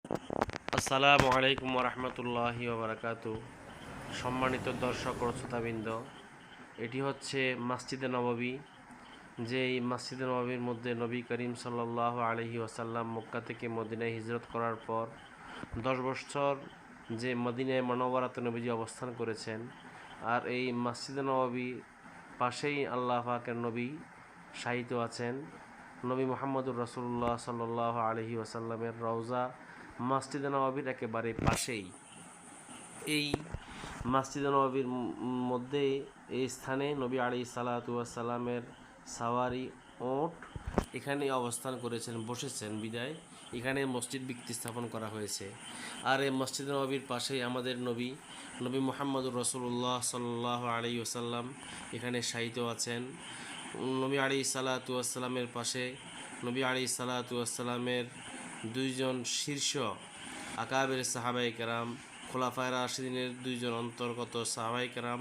আসসালামু আলাইকুম রহমতুল্লাহি ওবরাকাতু। সম্মানিত দর্শক ও শ্রোতাবৃন্দ, এটি হচ্ছে মসজিদে নববী। যে এই মসজিদে নববীর মধ্যে নবী করিম সাল্লাল্লাহু আলাইহি ওয়াসাল্লাম মক্কা থেকে মদিনায় হিজরত করার পর 10 বছর যে মদিনায় মনোবরাতে নবীজি অবস্থান করেছেন। আর এই মসজিদে নববী পাশেই আল্লাহ পাকের নবী শায়িত আছেন। নবী মুহাম্মদুর রাসূলুল্লাহ সাল্লাল্লাহু আলাইহি ওয়াসাল্লামের রওজা মসজিদে নববীর একেবারে পাশেই। এই মসজিদে নববীর মধ্যে এই স্থানে নবী আলাইহিস সালাতু ওয়াস সালামের সাওয়ারি ওট এখানে অবস্থান করেছেন, বসেছেন বিদায় এখানে মসজিদ ভিত্তি স্থাপন করা হয়েছে। আর এই মসজিদে নববীর পাশেই আমাদের নবী মুহাম্মদুর রাসূলুল্লাহ সাল্লাল্লাহু আলাইহি ওয়াসাল্লাম এখানে শায়িত আছেন। নবী আলাইহিস সালাতু ওয়াস সালামের পাশে নবী আলাইহিস সালাতু ওয়াস সালামের দুইজন শীর্ষ আকাবের সাহাবায়ে কেরাম, খোলাফায়ে রাশিদিনের দুইজন অন্তর্গত সাহাবায়ে কেরাম,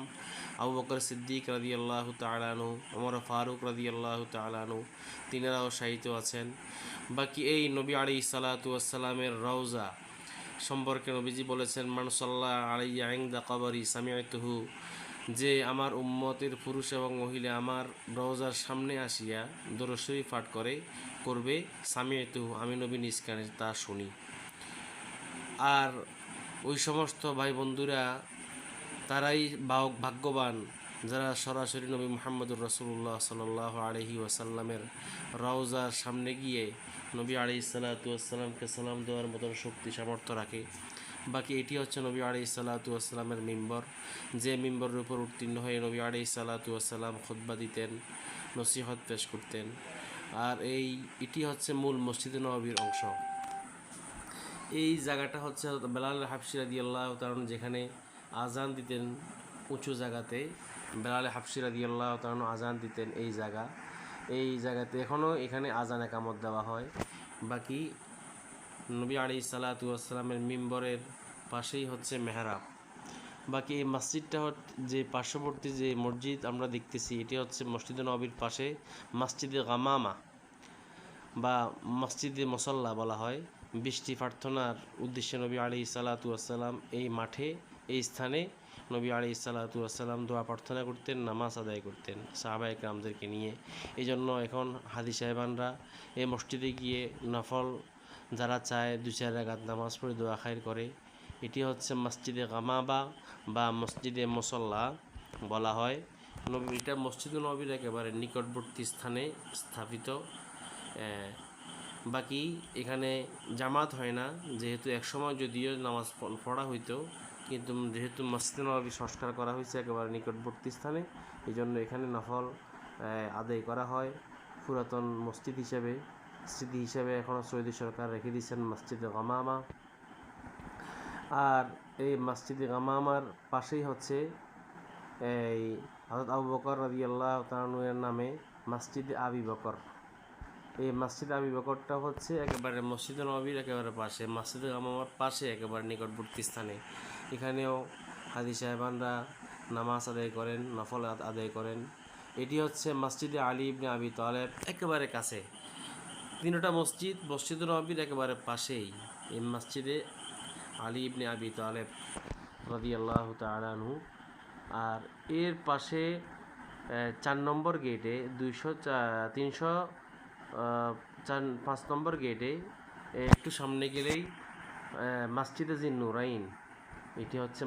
আবু বকর সিদ্দিক রাদিয়াল্লাহু তাআলা আনহু, ওমর ফারুক রাদিয়াল্লাহু তাআলা আনহু, তিনারাও শায়িত আছেন। বাকি এই নবী আলাইহিস সালাতু ওয়াস সালামের রওজা সম্পর্কে নবীজি বলেছেন, মান সাল্লাল্লাহু আলাইয়া ইনদা কবরি সামি'তুহু, যে আমার উম্মতের পুরুষ এবং মহিলা আমার রওজার সামনে আসিয়া দরুদ শরীফ পাঠ করবে, সামি'তুহু, আমি নবী নিজ কানে তা শুনি। আর ওই সমস্ত ভাই বন্ধুরা তারাই ভাগ্যবান যারা সরাসরি নবী মুহাম্মদুর রাসূলুল্লাহ সাল্লাল্লাহু আলাইহি ওয়াসাল্লামের রওজার সামনে গিয়ে নবী আলাইহিস সালাতু ওয়াস সালামকে সালাম দেওয়ার মতন শক্তি সামর্থ্য রাখে। বাকি এটি হচ্ছে নবী আলাইহিস সালাতু ওয়াস সালামের মিম্বর, যে মিম্বরের উপর উত্তীর্ণ হয়ে নবী আলাইহিস সালাতু ওয়াস সালাম খুতবা দিতেন, নসিহত পেশ করতেন। আর এটি হচ্ছে মূল মসজিদে নববীর অংশ। এই জায়গাটা হচ্ছে বেলাল হাবশি রাদিয়াল্লাহু তাআলা যেখানে আজান দিতেন, উঁচু জায়গাতে বেলাল হাবশি রাদিয়াল্লাহু তাআলা আজান দিতেন। এই জায়গাতে এখনও এখানে আজান একামত দেওয়া হয়। বাকি নবী আলাইহিস সালাতু ওয়াস সালামের মিম্বরের পাশেই হচ্ছে মেহরাব। বাকি এই মসজিদটা যে পার্শ্ববর্তী যে মসজিদ আমরা দেখতেছি, এটি হচ্ছে মসজিদে নববীর পাশে মসজিদে গামামা বা মসজিদে মুসল্লা বলা হয়। বৃষ্টি প্রার্থনার উদ্দেশ্যে নবী আলাইহিস সালাতু ওয়াস সালাম এই মাঠে, এই স্থানে নবী আলাইহিস সালাতু ওয়াস সালাম দোয়া প্রার্থনা করতেন, নামাজ আদায় করতেন সাহাবায়ে কেরামদেরকে নিয়ে। এই জন্য এখন হাদি সাহেবানরা এই মসজিদে গিয়ে নফল যারা চায় 2-4 রাকাত নামাজ পড়ে দোয়া খায়ের করে। এটি হচ্ছে মসজিদে গামাবা বা মসজিদে মুসল্লা বলা হয়। এটা মসজিদে নববীর একেবারে নিকটবর্তী স্থানে স্থাপিত। বাকি এখানে জামাত হয় না, যেহেতু একসময় যদিও নামাজ পড়া হইতো, কিন্তু যেহেতু মসজিদে নববী সংস্কার করা হয়েছে একেবারে নিকটবর্তী স্থানে, এই জন্য এখানে নফল আদায় করা হয়। পুরাতন মসজিদ হিসেবে, স্মৃতি হিসেবে এখনও সৌদি সরকার রেখে দিয়েছেন মসজিদে গামামা। আর এই মসজিদে গামামার পাশেই হচ্ছে এই হযরত আবু বকর রাদিয়াল্লাহু তাআলা এর নামে মসজিদে আবি বকর। এই মসজিদ আবি বকরটা হচ্ছে একেবারে মসজিদে নববীর একেবারে পাশে, মসজিদে গামামার পাশে একেবারে নিকটবর্তী স্থানে। এখানেও হাজি সাহেবানরা নামাজ আদায় করেন, নফল আদায় করেন। এটি হচ্ছে মসজিদে আলী ইবনে আবি তালেব, একেবারে কাছে। তিনটা মসজিদে নববীর একেবারে পাশেই এই মসজিদে আলী ইবনে আবি তালেব রাদিয়াল্লাহু তাআলা আনহু। আর এর পাশে 4 নম্বর গেটে 5 নম্বর গেটে একটু সামনে গেলেই মসজিদে জিন নুরাইন, এটি হচ্ছে